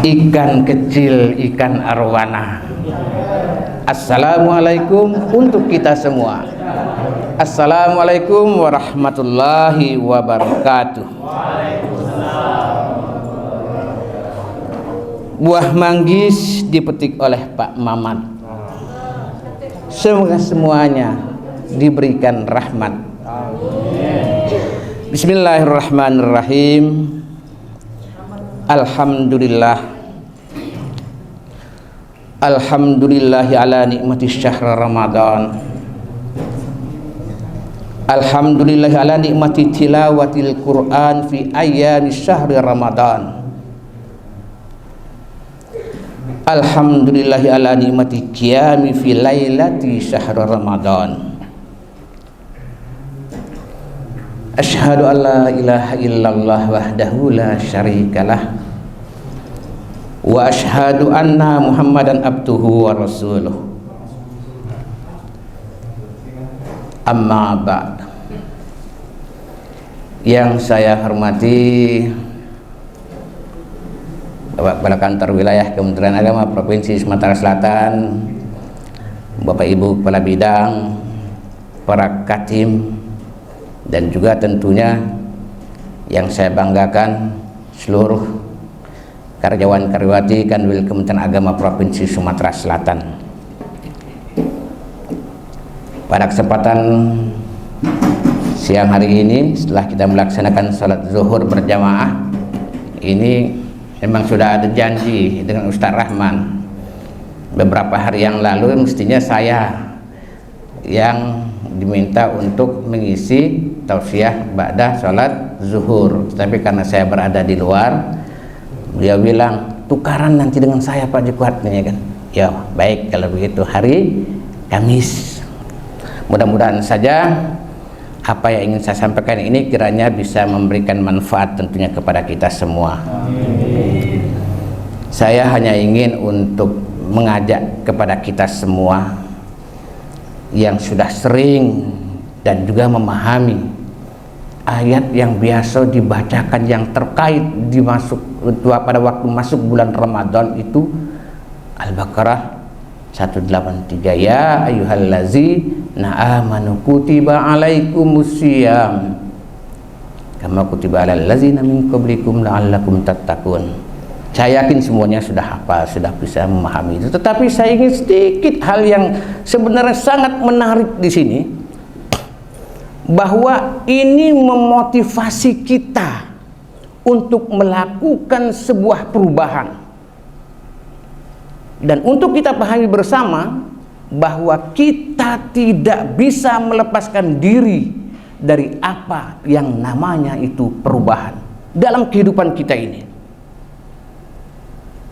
ikan kecil, ikan arwana. Assalamualaikum untuk kita semua. Assalamualaikum warahmatullahi wabarakatuh. Buah manggis dipetik oleh Pak Mamat. Semoga semuanya diberikan rahmat. Bismillahirrahmanirrahim. Alhamdulillahi ala nikmati syahr Ramadan. Alhamdulillahi ala nikmati tilawatil Quran fi ayyami syahri Ramadan. Alhamdulillahi ala nikmati qiyami fi lailati syahr Ramadan. Asyhadu an la ilaha illallah wahdahu la syarikalah wa asyhadu anna Muhammadan abduhu wa rasuluh. Amma ba'd. Yang saya hormati Bapak Kepala Kantor Wilayah Kementerian Agama Provinsi Sumatera Selatan, Bapak Ibu Kepala Bidang, para Katim, dan juga tentunya yang saya banggakan seluruh karyawan-karyawati Kanwil Kementerian Agama Provinsi Sumatera Selatan. Pada kesempatan siang hari ini, setelah kita melaksanakan sholat zuhur berjamaah, ini memang sudah ada janji dengan Ustaz Rahman beberapa hari yang lalu, mestinya saya yang diminta untuk mengisi tausiah ba'da sholat zuhur, tapi karena saya berada di luar, beliau bilang tukaran nanti dengan saya Pak Jekuat, ya kan? Ya baik, kalau begitu hari Kamis. Mudah-mudahan saja apa yang ingin saya sampaikan ini kiranya bisa memberikan manfaat tentunya kepada kita semua. Saya hanya ingin untuk mengajak kepada kita semua yang sudah sering dan juga memahami ayat yang biasa dibacakan yang terkait pada waktu masuk bulan Ramadan itu Al-Baqarah 183, ya ayyuhallazina amanu kutiba alaikumusiyam kama kutiba alal ladzina min qablikum la'allakum tattaqun. Saya yakin semuanya sudah hafal, sudah bisa memahami itu. Tetapi saya ingin sedikit hal yang sebenarnya sangat menarik di sini, bahwa ini memotivasi kita untuk melakukan sebuah perubahan. Dan untuk kita pahami bersama bahwa kita tidak bisa melepaskan diri dari apa yang namanya itu perubahan dalam kehidupan kita ini.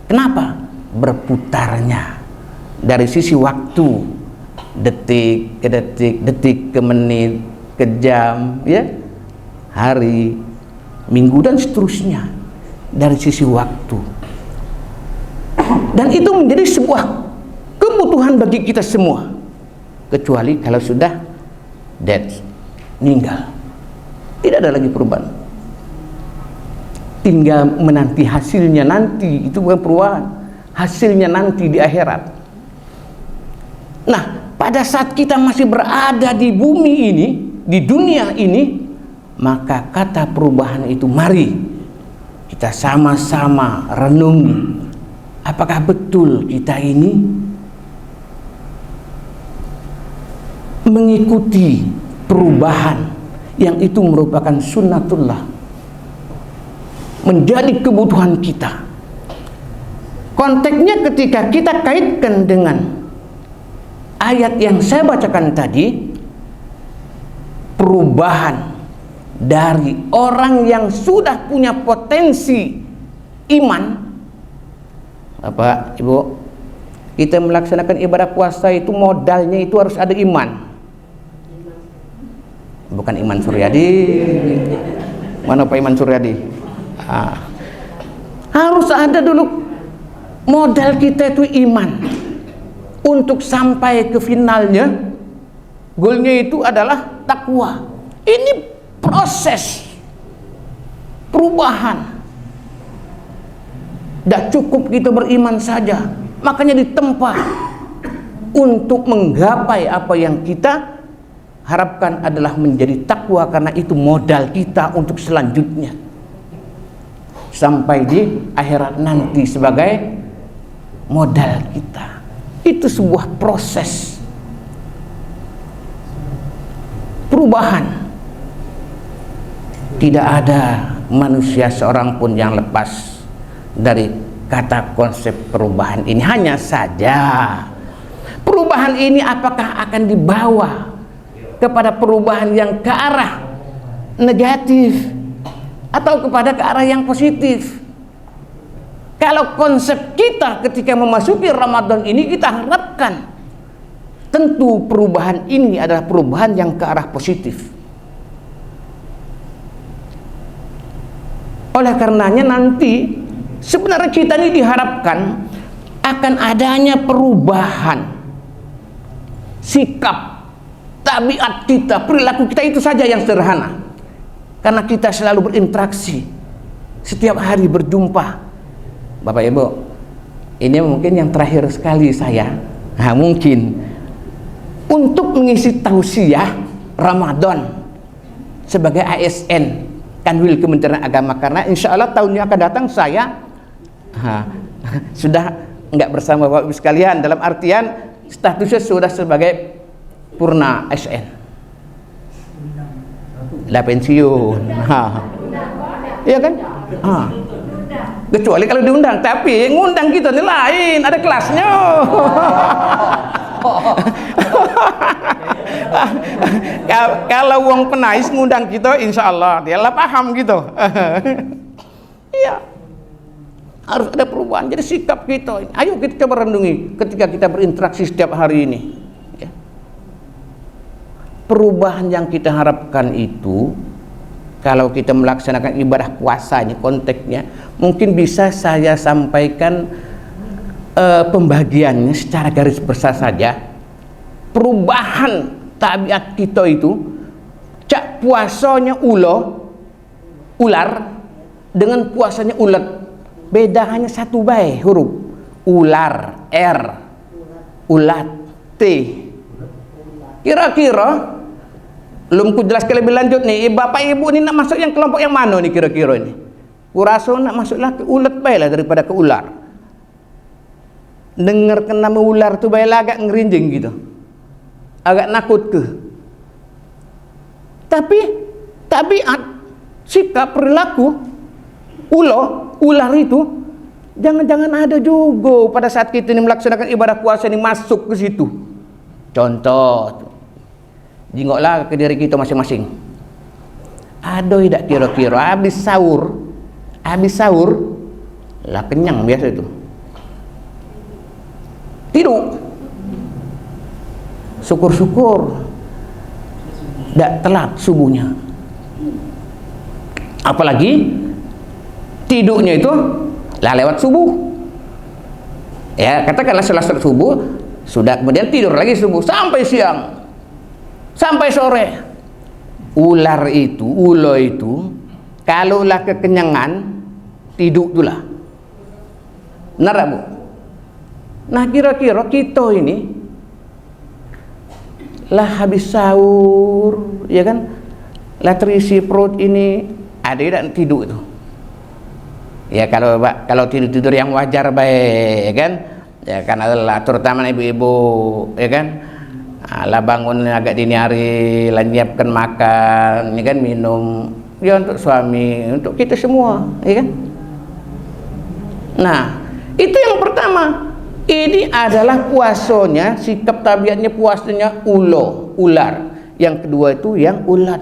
Kenapa? Berputarnya dari sisi waktu, detik ke detik, detik ke menit, ke jam, ya, hari, minggu, dan seterusnya, dari sisi waktu. Dan itu menjadi sebuah kebutuhan bagi kita semua, kecuali kalau sudah dead, meninggal, tidak ada lagi perubahan. Tinggal menanti hasilnya nanti, itu bukan perubahan, hasilnya nanti di akhirat. Nah, pada saat kita masih berada di bumi ini, di dunia ini, maka kata perubahan itu mari kita sama-sama renungi, apakah betul kita ini mengikuti perubahan yang itu merupakan sunnatullah, menjadi kebutuhan kita. Konteksnya ketika kita kaitkan dengan ayat yang saya bacakan tadi, perubahan dari orang yang sudah punya potensi iman. Bapak, Ibu, kita melaksanakan ibadah puasa itu modalnya itu harus ada iman. Bukan Iman Suryadi. Mana Pak Iman Suryadi? Harus ada dulu modal kita itu iman. Untuk sampai ke finalnya, goalnya itu adalah takwa. Ini proses perubahan. Tidak cukup kita beriman saja, makanya ditempa untuk menggapai apa yang kita harapkan adalah menjadi takwa, karena itu modal kita untuk selanjutnya sampai di akhirat nanti sebagai modal kita. Itu sebuah proses perubahan. Tidak ada manusia seorang pun yang lepas dari kata konsep perubahan ini. Hanya saja perubahan ini apakah akan dibawa kepada perubahan yang ke arah negatif atau kepada ke arah yang positif. Kalau konsep kita ketika memasuki Ramadan ini, kita harapkan tentu perubahan ini adalah perubahan yang ke arah positif. Oleh karenanya nanti sebenarnya kita ini diharapkan akan adanya perubahan sikap, tabiat kita, perilaku kita itu saja yang sederhana. Karena kita selalu berinteraksi, setiap hari berjumpa. Bapak Ibu, ini mungkin yang terakhir sekali saya, mungkin untuk mengisi tausiah Ramadan sebagai ASN Kanwil Kementerian Agama, karena insya Allah tahun yang akan datang saya sudah nggak bersama Bapak Ibu sekalian, dalam artian statusnya sudah sebagai purna ASN, lah pensiun, iya kan? Kecuali kalau diundang, tapi ngundang kita ini lain, ada kelasnya. Kalau wong penais ngundang kita, insya Allah dia lah paham gitu. Iya, harus ada perubahan. Jadi sikap kita, ayo kita coba renungi ketika kita berinteraksi setiap hari ini. Ya. Perubahan yang kita harapkan itu, kalau kita melaksanakan ibadah puasa ini konteksnya, mungkin bisa saya sampaikan pembagiannya secara garis besar saja. Perubahan tabiat kita itu, cak puasanya ular dengan puasanya ulet, beda hanya satu bae huruf, ular R, ulat T. Kira-kira belum ku jelaskan lebih lanjut nih, Bapak Ibu ini nak masuk yang kelompok yang mana nih kira-kira ini? Kurasa nak masuklah ke ulet bae lah daripada ke ular. Dengar nama ular tuh bae agak ngerinjing gitu, agak nakut ke. Tapi tabiat, sikap, perilaku ular itu jangan-jangan ada juga pada saat kita ini melaksanakan ibadah puasa ini masuk ke situ. Contoh, jingoklah ke diri kita masing-masing. Aduh, tidak kira-kira habis sahur lah kenyang biasa itu, tidur, syukur-syukur tidak telat subuhnya. Apalagi tidurnya itu lah lewat subuh, ya katakanlah setelah subuh sudah, kemudian tidur lagi subuh sampai siang, sampai sore. Ulo itu kalaulah kekenyangan tidur itulah. Benar Bu? Nah kira-kira kita ini lah habis sahur, ya kan, lah terisi perut ini, ada tidak tidur itu? Ya kalau tidur yang wajar baik, ya kan, ya kan adalah terutama ibu-ibu, ya kan, lah bangun agak dini hari, lah nyiapkan makan, ya kan, minum, ya untuk suami, untuk kita semua, ya kan. Nah itu yang pertama. Ini adalah puasanya, sikap tabiatnya puasanya ular. Yang kedua itu yang ulat.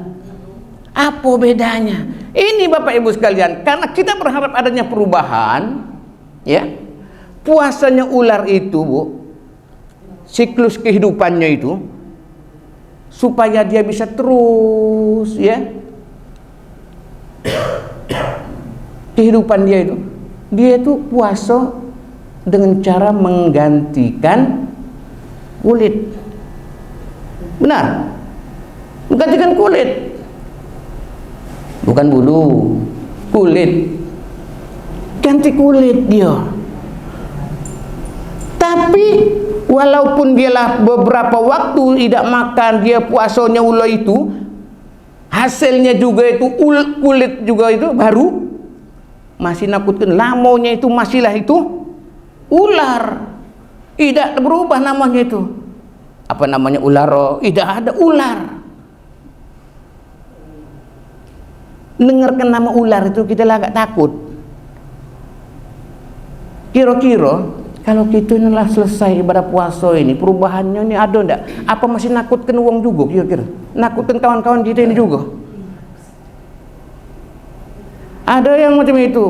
Apa bedanya? Ini Bapak Ibu sekalian, karena kita berharap adanya perubahan, ya. Puasanya ular itu, Bu, siklus kehidupannya itu supaya dia bisa terus, ya. Kehidupan dia itu puasa dengan cara menggantikan kulit. Benar? Menggantikan kulit, bukan bulu, kulit. ganti kulit dia. Tapi walaupun dialah beberapa waktu tidak makan, dia puasanya ular itu, hasilnya juga itu kulit juga itu baru, masih nakutkan. Lamonya itu masihlah itu ular, tidak berubah namanya itu. Apa namanya ular? Tidak ada ular. Dengarkan nama ular itu kita agak takut. Kira-kira kalau kita inilah selesai ibadah puasa ini, perubahannya ini ada enggak? Apa masih nakutkan uang juga kira-kira? Nakutkan kawan-kawan kita ini juga? Ada yang macam itu.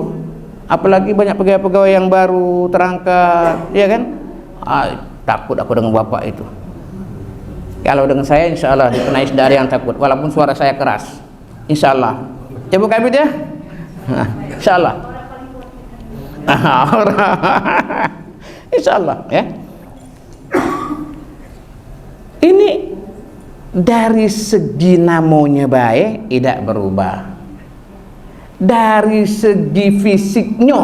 Apalagi banyak pegawai-pegawai yang baru terangkat, ya kan? Takut aku dengan bapak itu. Kalau dengan saya insya Allah dikenai dari yang takut, walaupun suara saya keras, insya Allah. Coba kami dia, insya Allah. Insya Allah ya. Ini dari segi namanya baik tidak berubah. Dari segi fisiknya,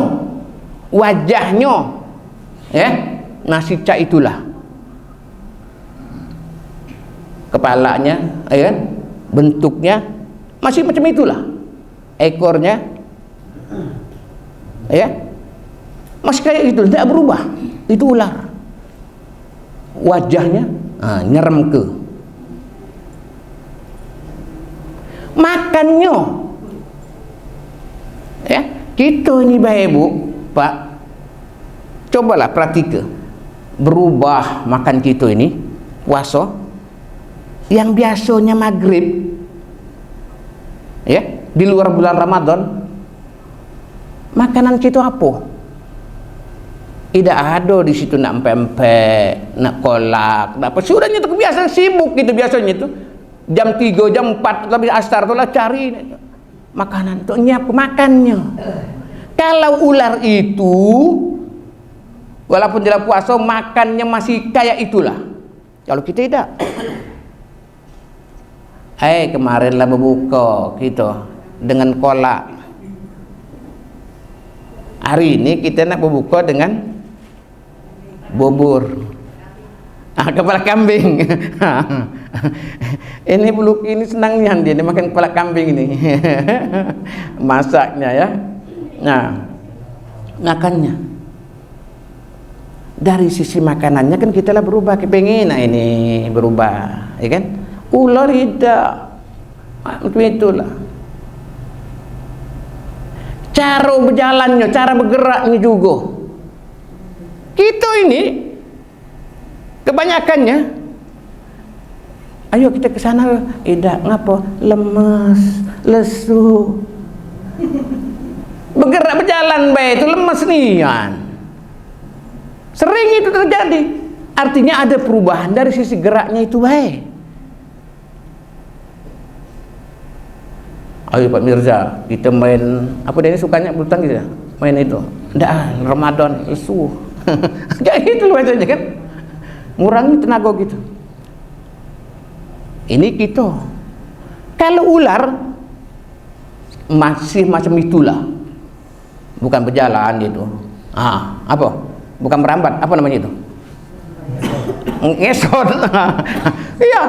wajahnya, ya masih cak itulah. Kepalanya, ya, bentuknya masih macam itulah. Ekornya, ya, masih kayak gitu, tidak berubah. Itu ular. Wajahnya nyerem ke. Makannya, ya, kita ini baik bu, pak, cobalah praktik berubah makan kita ini puasa yang biasanya maghrib, ya, di luar bulan Ramadan, makanan kita apa? Tidak ada di situ nak pempek, nak kolak, nak apa. Sudahnya itu kebiasaan sibuk gitu biasanya itu. Jam 3, jam 4 habis asar itulah cari makanan untuk nyiap makannya. Kalau ular itu walaupun tidak puasa makannya masih kayak itulah. Kalau kita tidak. Kemarinlah berbuka kita dengan kolak. Hari ini kita nak berbuka dengan bubur, kepala kambing. Ini beluk ini senangnya dia makan kepala kambing ini. Masaknya ya. Nah, makannya dari sisi makanannya kan kita lah berubah, kepengen ini berubah, ya kan? Ular tidak macam itulah. Cara berjalannya, cara bergeraknya juga. Kita ini kebanyakannya, ayo kita ke sana, tidak ngapa, lemas, lesu. Bergerak berjalan baik itu lemas nian. Sering itu terjadi. Artinya ada perubahan dari sisi geraknya itu baik. Ayo Pak Mirza, kita main apa dia ini sukanya bulu tangkis ya? Main itu. Ndak, Ramadan lesu. Kayak gitu loh aja kan. Ngurangi tenaga gitu. Ini kita. Kalau ular masih macam itulah. Bukan berjalan gitu. Apa? Bukan merambat, apa namanya itu? Ngesot. Iya.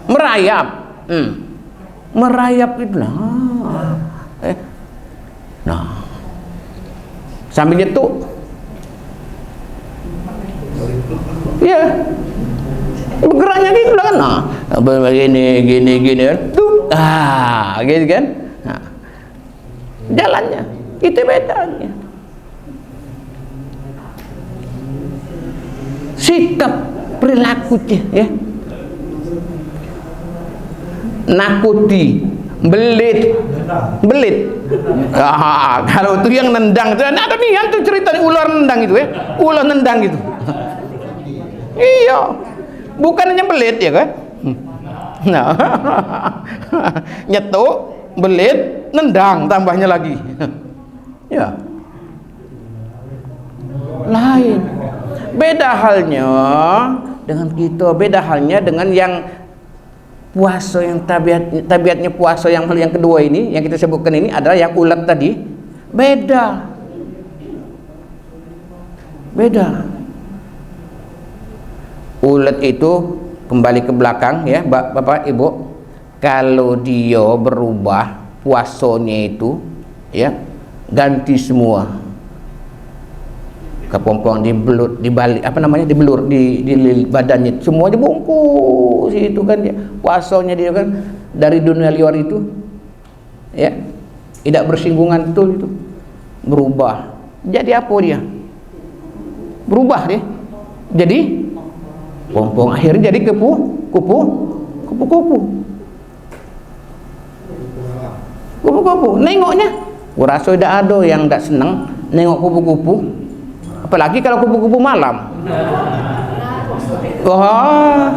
Merayap. Merayap itu lah. Nah, sambil nyetuk, ya, bergeraknya gitu lah kan. Nah, gini kan, tuh, gitu kan. Nah, jalannya, itu bedanya. Sikap perilakunya, ya. Nakuti, belit. Kalau itu yang nendang, ada nih yang tuh cerita ular nendang itu ya, ular nendang gitu. Iya, bukan hanya belit ya kan? Nah, nyetuk, belit, nendang, tambahnya lagi. Ya, lain. Beda halnya dengan kita, beda halnya dengan yang puasa yang tabiatnya puasa yang kedua ini yang kita sebutkan ini adalah yang ulat tadi. beda. Ulet itu kembali ke belakang ya, Bapak Ibu, kalau dia berubah puasanya itu ya ganti semua, kepompong dibelut, dibalik apa namanya, dibelur di badannya, semua dibungkus itu kan dia. Puasanya dia kan dari dunia luar itu ya tidak bersinggungan betul, itu berubah jadi apa dia, berubah dia jadi pompong, akhirnya jadi kupu-kupu. Nengoknya gua rasa tidak ada yang tidak senang nengok kupu-kupu, apalagi kalau kupu-kupu malam. Wah,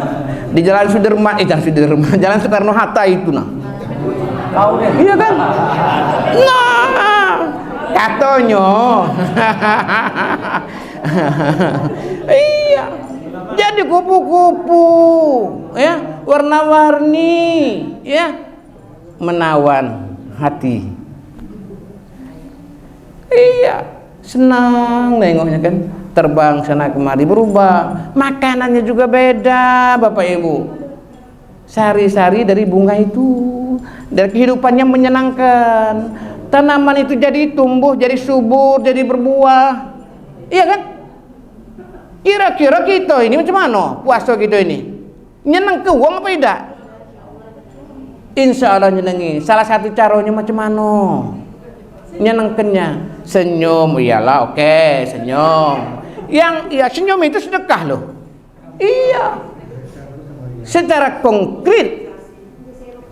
di Jalan Sudirman, Jalan Soekarno Hatta itu nah. Iya kan? Nah, katanya. Iya. Jadi kupu-kupu ya, warna-warni ya, menawan hati. Iya, senang nengoknya kan, terbang sana kemari, berubah. Makanannya juga beda, Bapak Ibu. Sari-sari dari bunga itu, dari kehidupannya menyenangkan. Tanaman itu jadi tumbuh, jadi subur, jadi berbuah. Iya kan? Kira-kira kita ini macam mana puasa kita ini? Nyenang ke uang apa tidak? Insya Allah nyenengi. Salah satu caranya macam mana nyenengkannya? Senyum, iyalah, oke, senyum. Yang ya senyum itu sedekah loh. Iya. Secara konkret,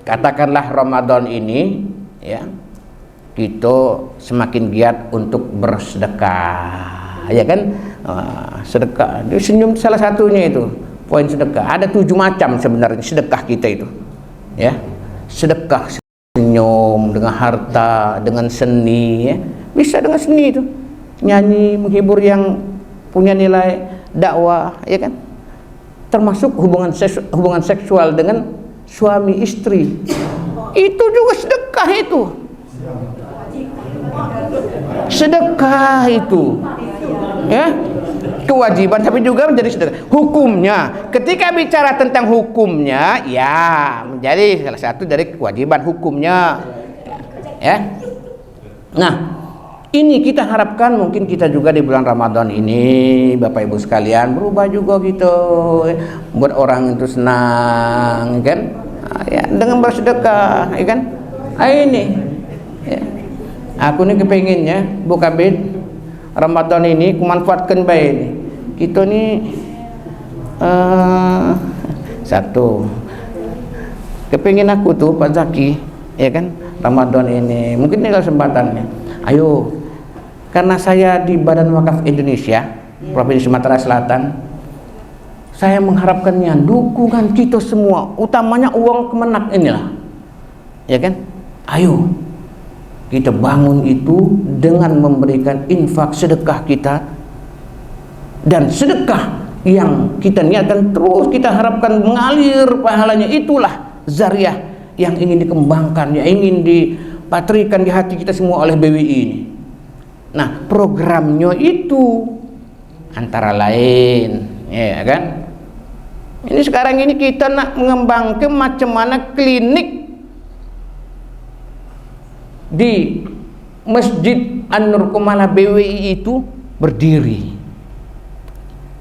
katakanlah Ramadan ini ya, kita semakin giat untuk bersedekah, ya kan? Sedekah, senyum salah satunya itu poin sedekah. Ada 7 macam sebenarnya sedekah kita itu ya. Sedekah senyum, dengan harta, dengan seni ya. Bisa dengan seni itu, nyanyi, menghibur yang punya nilai dakwah, ya kan? Termasuk hubungan seksual dengan suami istri, itu juga sedekah itu. Sedekah itu ya, kewajiban tapi juga menjadi sedekah. Hukumnya, ketika bicara tentang hukumnya ya menjadi salah satu dari kewajiban hukumnya ya. Nah, ini kita harapkan mungkin kita juga di bulan Ramadan ini Bapak Ibu sekalian berubah juga gitu, buat orang itu senang kan ya, dengan bersedekah ya kan. Ini ya, aku ini kepinginnya buka bed Ramadan ini kumanfaatkan baik ini. Kita nih satu kepingin aku tuh Pak Zaki ya kan, Ramadan ini mungkin ini kesempatannya. Ayo, karena saya di Badan Wakaf Indonesia Provinsi Sumatera Selatan, saya mengharapkannya dukungan kita semua, utamanya uang kemenak inilah ya kan. Ayo kita bangun itu dengan memberikan infak sedekah kita, dan sedekah yang kita niatkan terus kita harapkan mengalir pahalanya, itulah zariah yang ingin dikembangkan, yang ingin dipatrikan di hati kita semua oleh BWI ini. Nah, programnya itu antara lain ya kan, ini sekarang ini kita nak mengembangkan macam mana klinik di Masjid An-Nur Kumala BWI itu berdiri,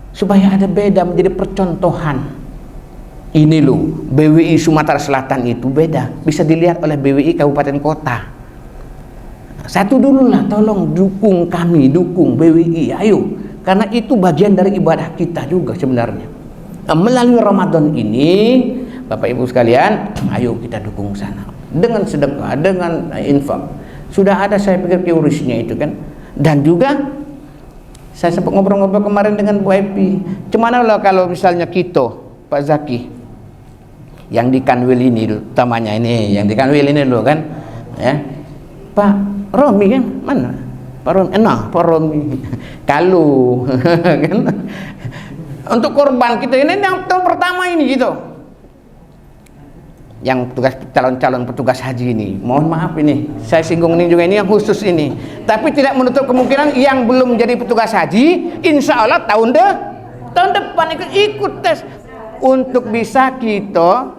supaya ada beda, menjadi percontohan. Ini loh, BWI Sumatera Selatan itu beda, bisa dilihat oleh BWI kabupaten kota. Satu dulu lah, tolong dukung kami, dukung BWI, ayo, karena itu bagian dari ibadah kita juga sebenarnya. Nah, melalui Ramadan ini Bapak Ibu sekalian, ayo kita dukung sana dengan sedekah, dengan infak. Sudah ada saya pikir teorisnya itu kan. Dan juga saya sempat ngobrol-ngobrol kemarin dengan Bu Epi, cuman lah kalau misalnya kita Pak Zaki yang di Kanwil ini utamanya, ini yang di Kanwil ini loh kan ya, Pak Romi kan mana Pak Romi, Pak Romi kalau kan untuk korban kita ini yang tahun pertama ini gitu yang petugas calon-calon petugas haji ini, mohon maaf ini saya singgung ini juga, ini yang khusus ini, tapi tidak menutup kemungkinan yang belum jadi petugas haji insya Allah tahun depan ikut tes untuk bisa kita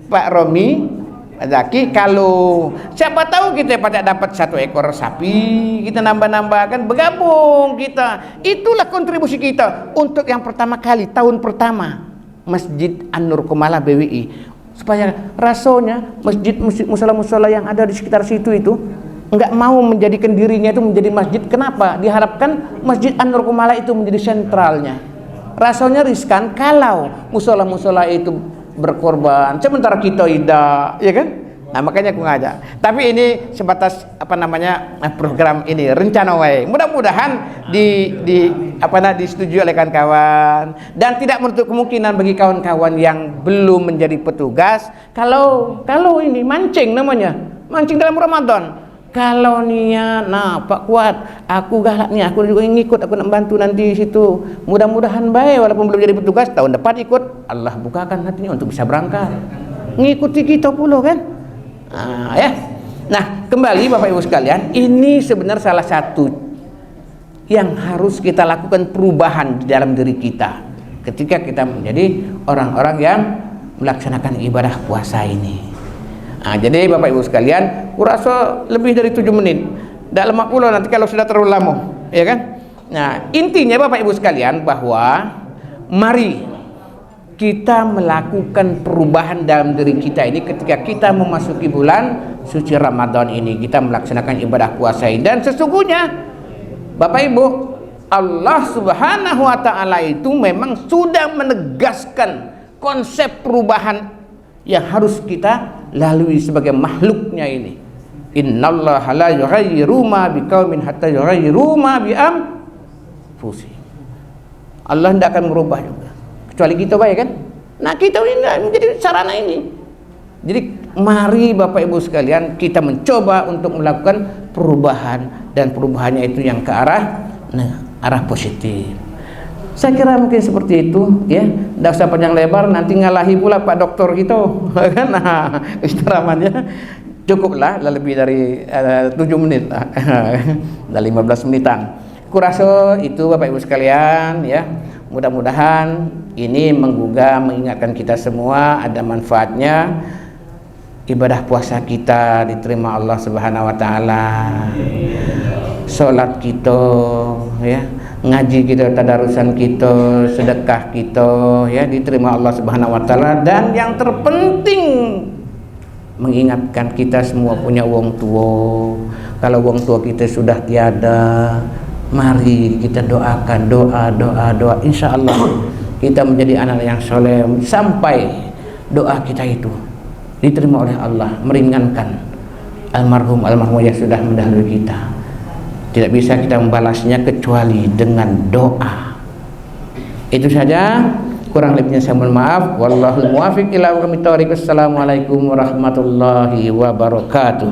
Pak Romi, Pak Zaki, kalau siapa tahu kita pada dapat 1 ekor sapi, kita nambah-nambahkan, bergabung kita, itulah kontribusi kita untuk yang pertama kali tahun pertama Masjid An-Nur Komala BWI, supaya rasanya masjid musola-musola yang ada di sekitar situ itu enggak mau menjadikan dirinya itu menjadi masjid. Kenapa? Diharapkan Masjid An-Nur Komala itu menjadi sentralnya. Rasanya riskan kalau musola-musola itu berkorban sementara kita tidak, ya kan? Nah, makanya aku ngajak. Tapi ini sebatas program ini rencana wae. Mudah-mudahan disetujui oleh kawan-kawan dan tidak menutup kemungkinan bagi kawan-kawan yang belum menjadi petugas kalau ini mancing namanya. Mancing dalam Ramadan. Kalau niat, nah Pak Kuat, aku galak nih, aku juga ngikut, aku nak bantu nanti di situ. Mudah-mudahan baik walaupun belum jadi petugas, tahun depan ikut. Allah bukakan hatinya untuk bisa berangkat. Ngikuti kita pula kan? Nah, kembali Bapak Ibu sekalian, ini sebenarnya salah satu yang harus kita lakukan perubahan di dalam diri kita ketika kita menjadi orang-orang yang melaksanakan ibadah puasa ini. Nah, jadi Bapak Ibu sekalian, kurasa lebih dari 7 menit. Tidak lama pula nanti kalau sudah terlalu lama, ya kan? Nah, intinya Bapak Ibu sekalian bahwa mari kita melakukan perubahan dalam diri kita ini ketika kita memasuki bulan suci Ramadan ini, kita melaksanakan ibadah puasa ini. Dan sesungguhnya Bapak Ibu, Allah Subhanahu wa taala itu memang sudah menegaskan konsep perubahan yang harus kita lalui sebagai makhluknya ini. Innallaha la yughayyiru ma biqaumin hatta yughayyiru ma bi anfusihim. Allah tidak akan merubah juga kecuali kita baik kan. Nah, kita ini menjadi sarana ini. Jadi mari Bapak Ibu sekalian kita mencoba untuk melakukan perubahan, dan perubahannya itu yang ke arah positif. Saya kira mungkin seperti itu ya. Tidak usah panjang lebar, nanti ngalahi pula Pak Doktor gitu kan. Nah, istirahatnya cukuplah lebih dari 7 menit lah. Dari 15 menitan. Kurasa itu Bapak Ibu sekalian ya. Mudah-mudahan ini menggugah, mengingatkan kita semua ada manfaatnya. Ibadah puasa kita diterima Allah Subhanahu wa taala. Salat kita ya, ngaji kita, tadarusan kita, sedekah kita ya diterima Allah Subhanahu wa taala. Dan yang terpenting mengingatkan kita semua punya wong tua. Kalau wong tua kita sudah tiada, mari kita doakan, doa. Insya Allah kita menjadi anak yang soleh sampai doa kita itu diterima oleh Allah, meringankan almarhum yang sudah mendahului kita. Tidak bisa kita membalasnya kecuali dengan doa. Itu saja, kurang lebihnya saya mohon maaf. Wallahul muwaffiq ila aqwamit thoriq. Assalamualaikum warahmatullahi wabarakatuh.